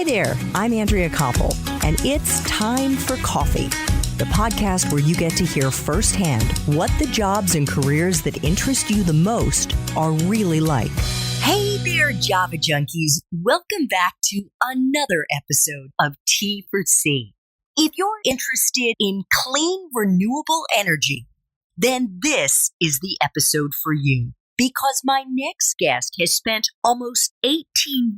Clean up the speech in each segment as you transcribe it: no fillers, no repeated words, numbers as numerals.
Hi there, I'm Andrea Koppel, and it's time for coffee, the podcast where you get to hear firsthand what the jobs and careers that interest you the most are really like. Hey there, Java junkies. Welcome back to another episode of T for C. If you're interested in clean, renewable energy, then this is the episode for you. Because my next guest has spent almost 18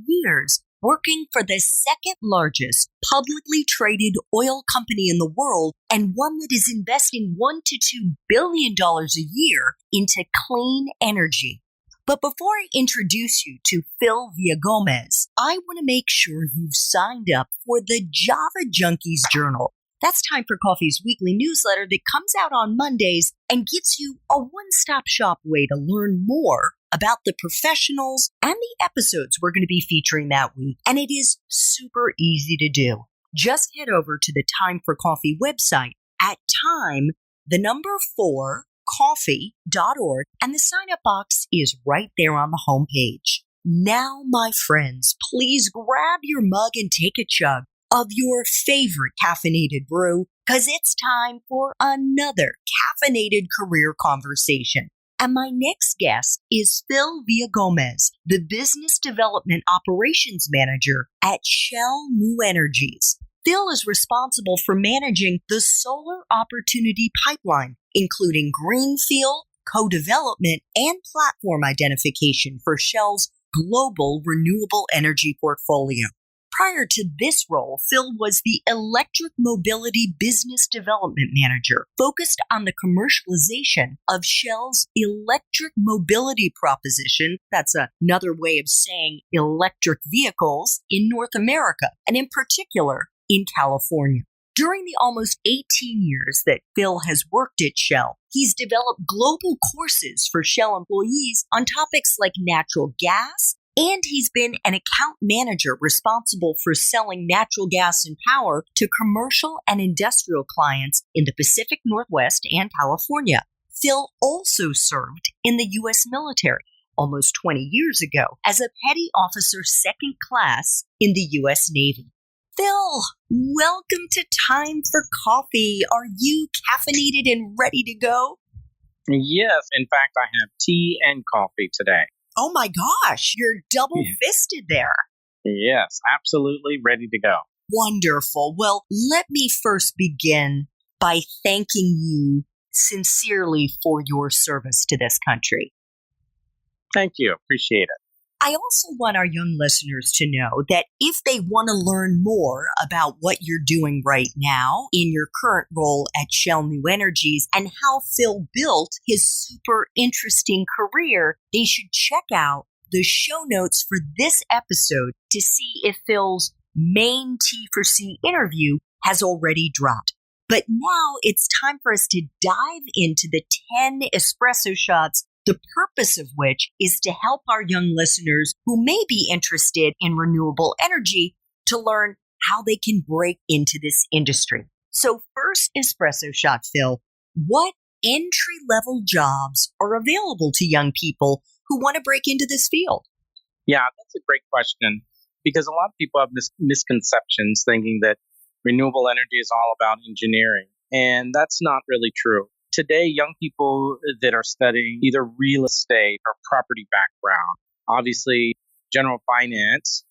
years working for the second largest publicly traded oil company in the world, and one that is investing $1 to $2 billion a year into clean energy. But before I introduce you to Phil Villagomez, I want to make sure you've signed up for the Java Junkies Journal. That's Time for Coffee's weekly newsletter that comes out on Mondays and gives you a one-stop shop way to learn more about the professionals and the episodes we're going to be featuring that week. And it is super easy to do. Just head over to the Time for Coffee website at time4coffee.org, and the sign-up box is right there on the homepage. Now, my friends, please grab your mug and take a chug of your favorite caffeinated brew, because it's time for another caffeinated career conversation. And my next guest is Phil Villagomez, the Business Development Operations Manager at Shell New Energies. Phil is responsible for managing the solar opportunity pipeline, including greenfield, co-development, and platform identification for Shell's global renewable energy portfolio. Prior to this role, Phil was the Electric Mobility Business Development Manager, focused on the commercialization of Shell's electric mobility proposition, that's another way of saying electric vehicles, in North America, and in particular in California. During the almost 18 years that Phil has worked at Shell, he's developed global courses for Shell employees on topics like natural gas, and he's been an account manager responsible for selling natural gas and power to commercial and industrial clients in the Pacific Northwest and California. Phil also served in the U.S. military almost 20 years ago as a petty officer second class in the U.S. Navy. Phil, welcome to Time for Coffee. Are you caffeinated and ready to go? Yes. In fact, I have tea and coffee today. Oh my gosh, you're double-fisted there. Yes, absolutely ready to go. Wonderful. Well, let me first begin by thanking you sincerely for your service to this country. Thank you. Appreciate it. I also want our young listeners to know that if they want to learn more about what you're doing right now in your current role at Shell New Energies and how Phil built his super interesting career, they should check out the show notes for this episode to see if Phil's main T4C interview has already dropped. But now it's time for us to dive into the 10 espresso shots, the purpose of which is to help our young listeners who may be interested in renewable energy to learn how they can break into this industry. So first espresso shot, Phil, what entry-level jobs are available to young people who want to break into this field? Yeah, that's a great question, because a lot of people have misconceptions thinking that renewable energy is all about engineering, and that's not really true. Today, young people that are studying either real estate or property background, obviously general finance,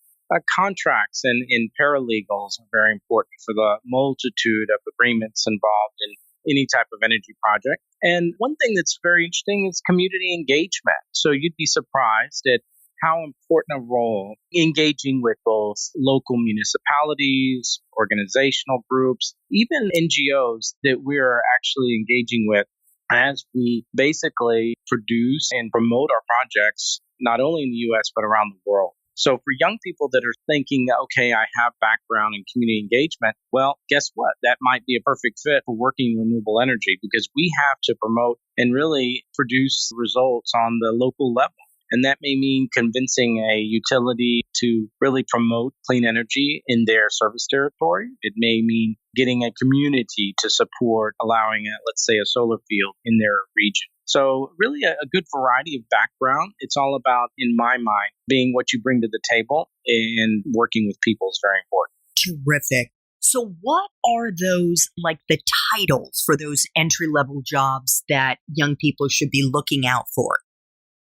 contracts and paralegals are very important for the multitude of agreements involved in any type of energy project. And one thing that's very interesting is community engagement. So you'd be surprised at how important a role engaging with both local municipalities, organizational groups, even NGOs that we're actually engaging with as we basically produce and promote our projects, not only in the U.S., but around the world. So for young people that are thinking, okay, I have background in community engagement, well, guess what? That might be a perfect fit for working in renewable energy, because we have to promote and really produce results on the local level. And that may mean convincing a utility to really promote clean energy in their service territory. It may mean getting a community to support allowing, let's say, a solar field in their region. So really a good variety of background. It's all about, in my mind, being what you bring to the table, and working with people is very important. Terrific. So, what are those, like the titles for those entry level jobs that young people should be looking out for?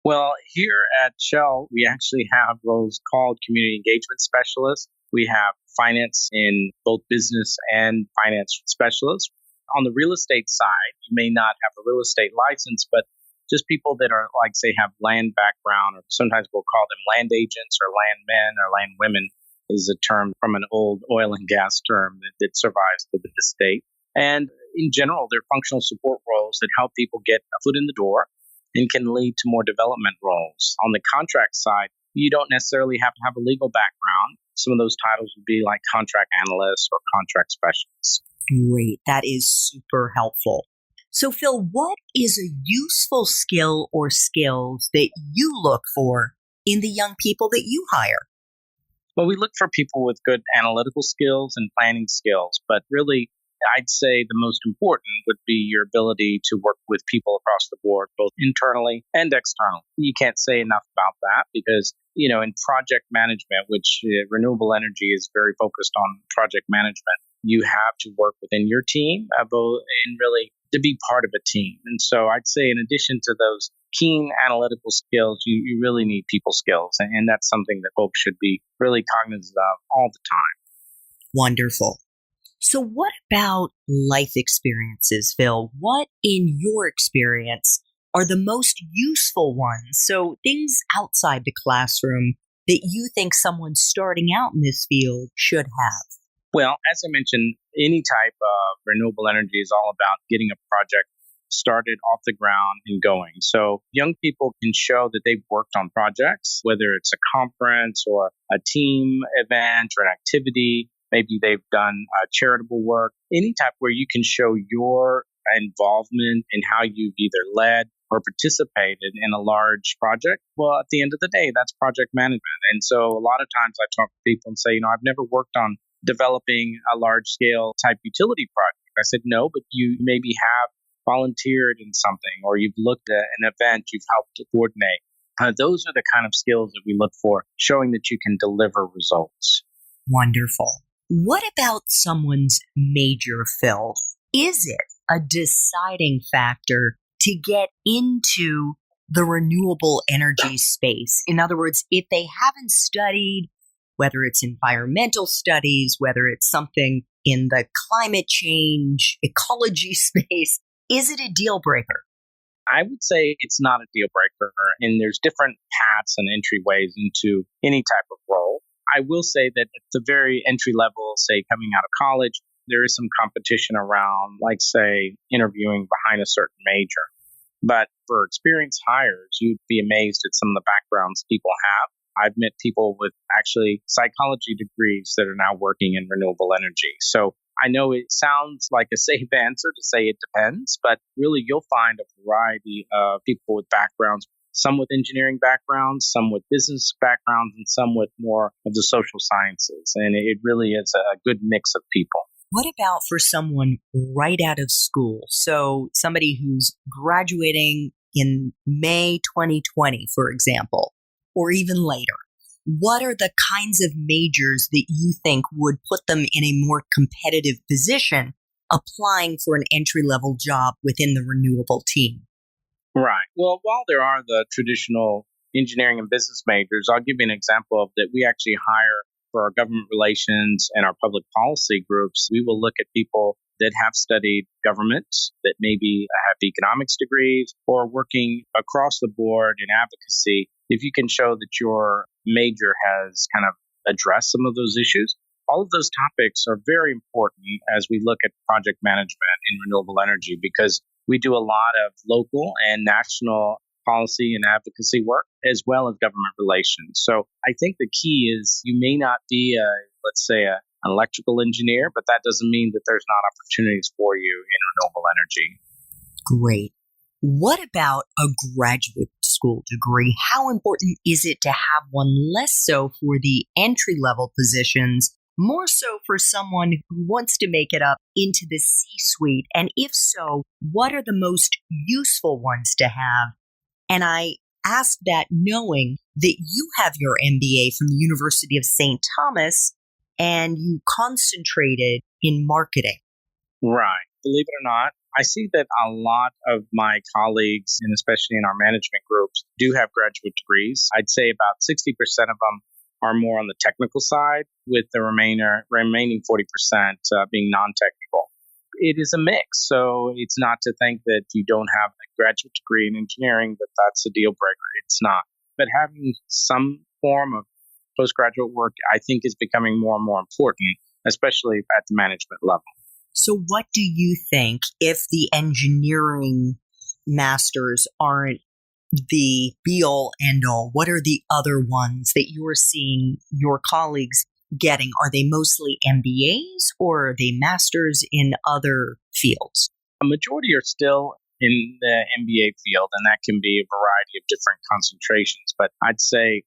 Well, here at Shell, we actually have roles called community engagement specialists. We have finance in both business and finance specialists. On the real estate side, you may not have a real estate license, but just people that are, like, say, have land background, or sometimes we'll call them land agents or landmen or landwomen, is a term from an old oil and gas term that survives to this day. And in general, they're functional support roles that help people get a foot in the door and can lead to more development roles. On the contract side, you don't necessarily have to have a legal background. Some of those titles would be like contract analysts or contract specialists. Great. That is super helpful. So, Phil, what is a useful skill or skills that you look for in the young people that you hire? Well, we look for people with good analytical skills and planning skills, but really, I'd say the most important would be your ability to work with people across the board, both internally and externally. You can't say enough about that because, in project management, which renewable energy is very focused on project management, you have to work within your team and really to be part of a team. And so I'd say in addition to those keen analytical skills, you really need people skills. And that's something that folks should be really cognizant of all the time. Wonderful. So what about life experiences, Phil? What, in your experience, are the most useful ones? So things outside the classroom that you think someone starting out in this field should have. Well, as I mentioned, any type of renewable energy is all about getting a project started off the ground and going. So young people can show that they've worked on projects, whether it's a conference or a team event or an activity. Maybe they've done charitable work, any type where you can show your involvement in how you've either led or participated in a large project. Well, at the end of the day, that's project management. And so a lot of times I talk to people and say, I've never worked on developing a large scale type utility project. I said, no, but you maybe have volunteered in something, or you've looked at an event, you've helped to coordinate. Those are the kind of skills that we look for, showing that you can deliver results. Wonderful. What about someone's major, Phil? Is it a deciding factor to get into the renewable energy space? In other words, if they haven't studied, whether it's environmental studies, whether it's something in the climate change, ecology space, is it a deal breaker? I would say it's not a deal breaker, and there's different paths and entryways into any type of role. I will say that at the very entry level, say coming out of college, there is some competition around, like, say, interviewing behind a certain major. But for experienced hires, you'd be amazed at some of the backgrounds people have. I've met people with actually psychology degrees that are now working in renewable energy. So I know it sounds like a safe answer to say it depends, but really you'll find a variety of people with backgrounds, some with engineering backgrounds, some with business backgrounds, and some with more of the social sciences. And it really is a good mix of people. What about for someone right out of school? So somebody who's graduating in May 2020, for example, or even later. What are the kinds of majors that you think would put them in a more competitive position applying for an entry-level job within the renewable team? Right. Well, while there are the traditional engineering and business majors, I'll give you an example of that. We actually hire for our government relations and our public policy groups. We will look at people that have studied government, that maybe have economics degrees, or working across the board in advocacy. If you can show that your major has kind of addressed some of those issues, all of those topics are very important as we look at project management in renewable energy, because we do a lot of local and national policy and advocacy work, as well as government relations. So I think the key is you may not be an electrical engineer, but that doesn't mean that there's not opportunities for you in renewable energy. Great. What about a graduate school degree? How important is it to have one, less so for the entry-level positions, more so for someone who wants to make it up into the C-suite? And if so, what are the most useful ones to have? And I ask that knowing that you have your MBA from the University of St. Thomas and you concentrated in marketing. Right. Believe it or not, I see that a lot of my colleagues, and especially in our management groups, do have graduate degrees. I'd say about 60% of them are more on the technical side, with the remaining 40% being non-technical. It is a mix, so it's not to think that you don't have a graduate degree in engineering, that's a deal breaker. It's not. But having some form of postgraduate work, I think, is becoming more and more important, especially at the management level. So what do you think, if the engineering masters aren't the be-all, end-all, what are the other ones that you are seeing your colleagues getting? Are they mostly MBAs or are they masters in other fields? A majority are still in the MBA field, and that can be a variety of different concentrations. But I'd say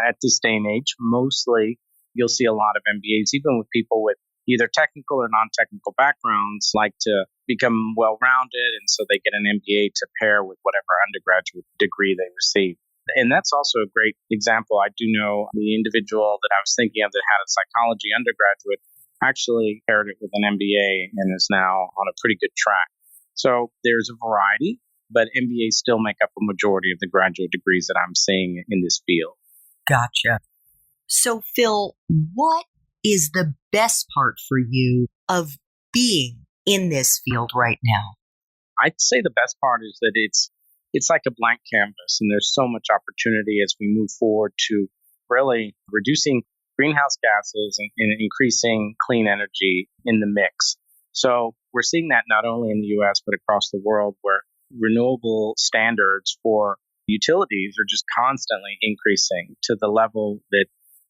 at this day and age, mostly you'll see a lot of MBAs, even with people with either technical or non-technical backgrounds, like to become well-rounded, and so they get an MBA to pair with whatever undergraduate degree they receive. And that's also a great example. I do know the individual that I was thinking of that had a psychology undergraduate actually paired it with an MBA and is now on a pretty good track. So there's a variety, but MBAs still make up a majority of the graduate degrees that I'm seeing in this field. Gotcha. So, Phil, what is the best part for you of being in this field right now? I'd say the best part is that it's like a blank canvas, and there's so much opportunity as we move forward to really reducing greenhouse gases and increasing clean energy in the mix. So we're seeing that not only in the U.S., but across the world, where renewable standards for utilities are just constantly increasing to the level that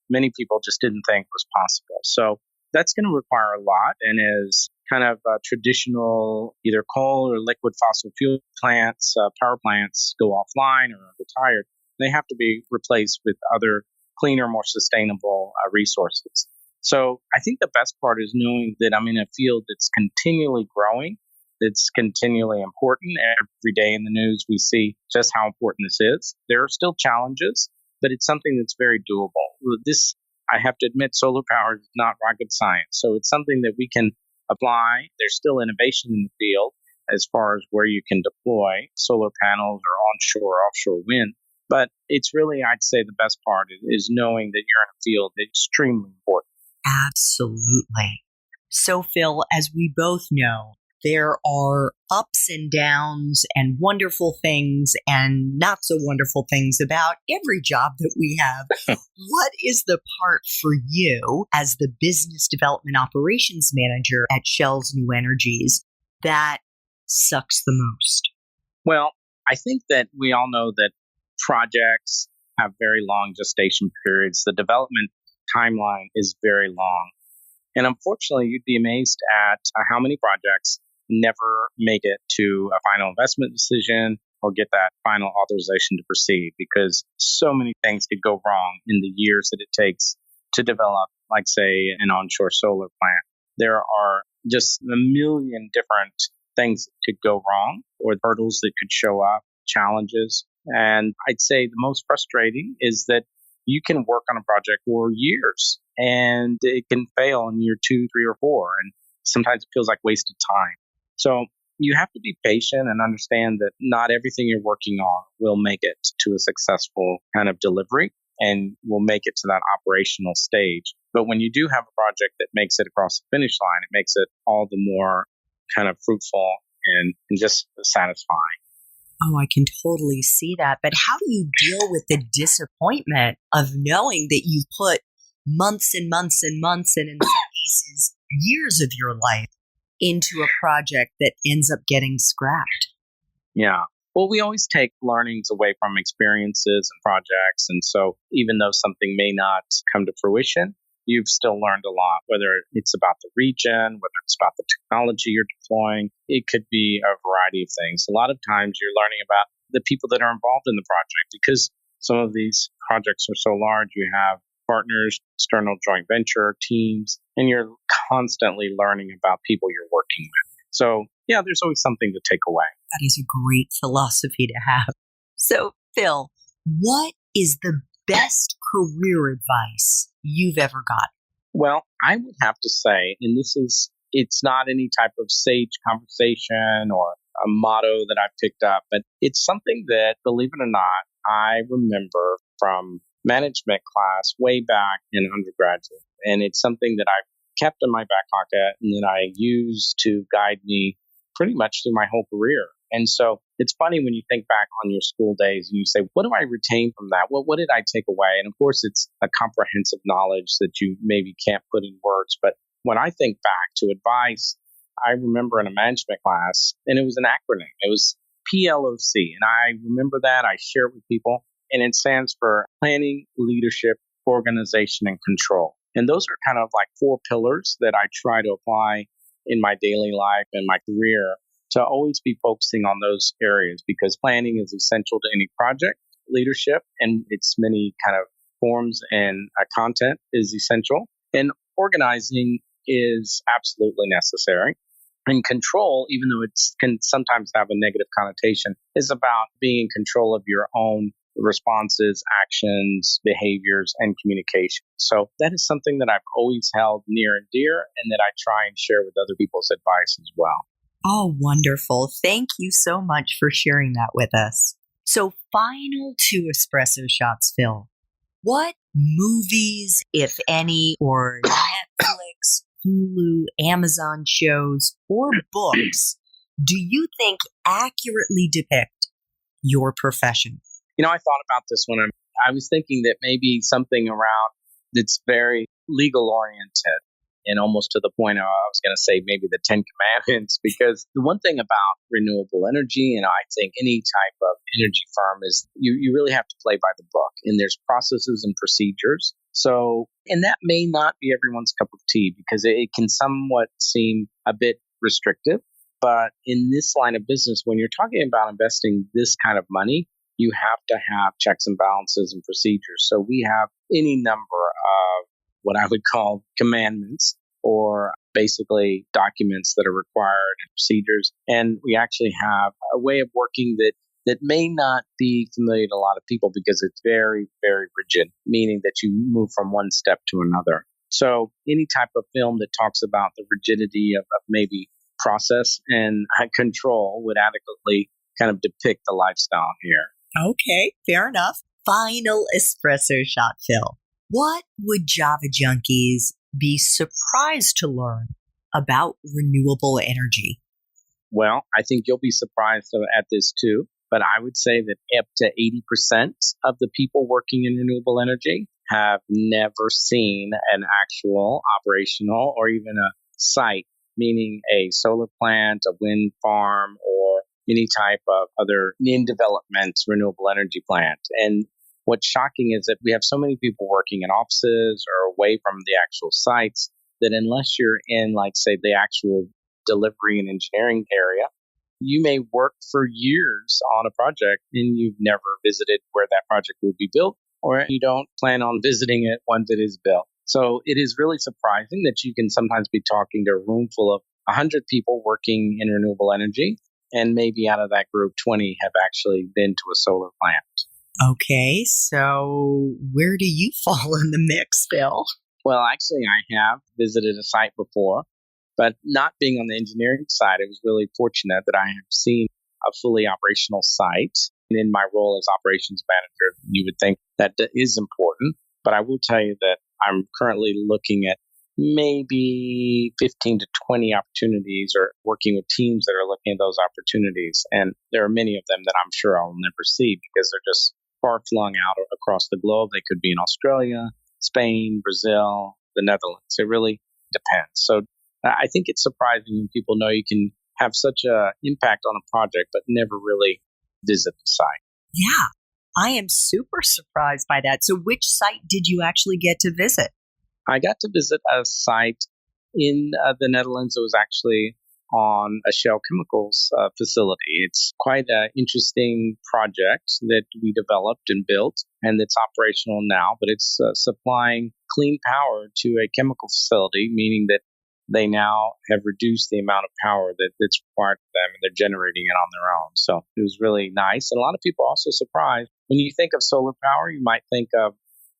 many people just didn't think was possible. So that's going to require a lot. And as kind of traditional either coal or liquid fossil fuel plants, power plants go offline or are retired, they have to be replaced with other cleaner, more sustainable resources. So I think the best part is knowing that I'm in a field that's continually growing, that's continually important. Every day in the news, we see just how important this is. There are still challenges, but it's something that's very doable. This, I have to admit, solar power is not rocket science. So it's something that we can apply. There's still innovation in the field as far as where you can deploy solar panels or onshore, offshore wind. But it's really, I'd say, the best part is knowing that you're in a field that's extremely important. Absolutely. So, Phil, as we both know, there are ups and downs and wonderful things and not so wonderful things about every job that we have. What is the part for you as the business development operations manager at Shell's New Energies that sucks the most? Well, I think that we all know that projects have very long gestation periods. The development timeline is very long. And unfortunately, you'd be amazed at how many projects never make it to a final investment decision or get that final authorization to proceed, because so many things could go wrong in the years that it takes to develop, like, say, an onshore solar plant. There are just a million different things that could go wrong, or hurdles that could show up, challenges. And I'd say the most frustrating is that you can work on a project for years and it can fail in year 2, 3, or 4. And sometimes it feels like wasted time. So you have to be patient and understand that not everything you're working on will make it to a successful kind of delivery and will make it to that operational stage. But when you do have a project that makes it across the finish line, it makes it all the more kind of fruitful and just satisfying. Oh, I can totally see that. But how do you deal with the disappointment of knowing that you've put months and months and months, and in some cases, years of your life into a project that ends up getting scrapped? Yeah. Well, we always take learnings away from experiences and projects. And so even though something may not come to fruition, you've still learned a lot, whether it's about the region, whether it's about the technology you're deploying. It could be a variety of things. A lot of times you're learning about the people that are involved in the project, because some of these projects are so large. You have partners, external joint venture teams, and you're constantly learning about people you're working with. So, yeah, there's always something to take away. That is a great philosophy to have. So, Phil, what is the best career advice you've ever got? Well, I would have to say, and it's not any type of sage conversation or a motto that I've picked up, but it's something that, believe it or not, I remember from management class way back in undergraduate. And it's something that I've kept in my back pocket and that I use to guide me pretty much through my whole career. And so it's funny when you think back on your school days and you say, what do I retain from that? Well, what did I take away? And of course, it's a comprehensive knowledge that you maybe can't put in words. But when I think back to advice, I remember in a management class, and it was an acronym. It was PLOC. And I remember that. I share it with people. And it stands for Planning, Leadership, Organization, and Control. And those are kind of like 4 pillars that I try to apply in my daily life and my career, to always be focusing on those areas, because planning is essential to any project. Leadership and its many kind of forms and content is essential. And organizing is absolutely necessary. And control, even though it can sometimes have a negative connotation, is about being in control of your own responses, actions, behaviors, and communication. So that is something that I've always held near and dear, and that I try and share with other people's advice as well. Oh, wonderful. Thank you so much for sharing that with us. So, final 2 espresso shots, Phil. What movies, if any, or Netflix, Hulu, Amazon shows, or books do you think accurately depict your profession? I thought about this when I was thinking that maybe something around that's very legal oriented, and almost to the point of, I was going to say maybe the 10 Commandments, because the one thing about renewable energy, and I think any type of energy firm, is you really have to play by the book, and there's processes and procedures. So, and that may not be everyone's cup of tea, because it can somewhat seem a bit restrictive. But in this line of business, when you're talking about investing this kind of money, you have to have checks and balances and procedures. So we have any number of what I would call commandments, or basically documents that are required and procedures. And we actually have a way of working that may not be familiar to a lot of people, because it's very, very rigid, meaning that you move from one step to another. So any type of film that talks about the rigidity of maybe process and control would adequately kind of depict the lifestyle here. Okay, fair enough. Final espresso shot, Phil. What would Java junkies be surprised to learn about renewable energy? Well, I think you'll be surprised at this too, but I would say that up to 80% of the people working in renewable energy have never seen an actual operational or even a site, meaning a solar plant, a wind farm, or any type of other in development renewable energy plant. And what's shocking is that we have so many people working in offices or away from the actual sites, that unless you're in, like, say, the actual delivery and engineering area, you may work for years on a project and you've never visited where that project will be built, or you don't plan on visiting it once it is built. So it is really surprising that you can sometimes be talking to a room full of 100 people working in renewable energy, and maybe out of that group, 20 have actually been to a solar plant. Okay, so where do you fall in the mix, Bill? Well, actually, I have visited a site before, but not being on the engineering side, I was really fortunate that I have seen a fully operational site. And in my role as operations manager, you would think that is important. But I will tell you that I'm currently looking at maybe 15 to 20 opportunities, or working with teams that are looking at those opportunities. And there are many of them that I'm sure I'll never see, because they're just far flung out across the globe. They could be in Australia, Spain, Brazil, the Netherlands. It really depends. So I think it's surprising when people know you can have such an impact on a project, but never really visit the site. Yeah, I am super surprised by that. So which site did you actually get to visit? I got to visit a site in the Netherlands that was actually on a Shell Chemicals facility. It's quite an interesting project that we developed and built. and it's operational now, but it's supplying clean power to a chemical facility, meaning that they now have reduced the amount of power that's required for them, and they're generating it on their own. So it was really nice. And a lot of people are also surprised. When you think of solar power, you might think of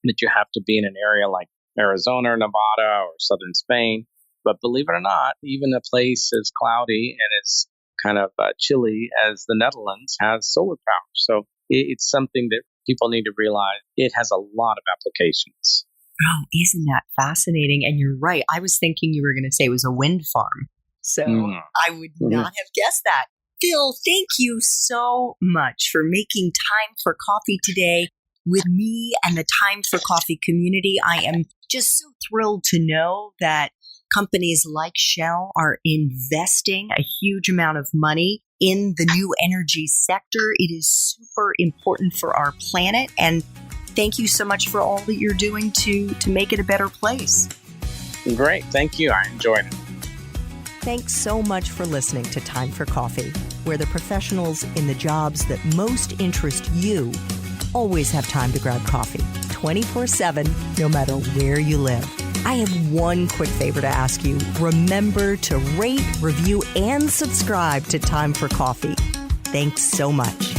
that you have to be in an area like Arizona or Nevada or southern Spain. But believe it or not, even a place as cloudy and as kind of chilly as the Netherlands has solar power. So it's something that people need to realize it has a lot of applications. Oh, isn't that fascinating? And you're right. I was thinking you were going to say it was a wind farm. So I would not have guessed that. Phil, thank you so much for making time for coffee today with me and the Time for Coffee community. I am just so thrilled to know that companies like Shell are investing a huge amount of money in the new energy sector. It is super important for our planet. And thank you so much for all that you're doing to make it a better place. Great. Thank you. I enjoyed it. Thanks so much for listening to Time for Coffee, where the professionals in the jobs that most interest you always have time to grab coffee 24/7, no matter where you live. I have one quick favor to ask you. Remember to rate, review, and subscribe to Time for Coffee. Thanks so much.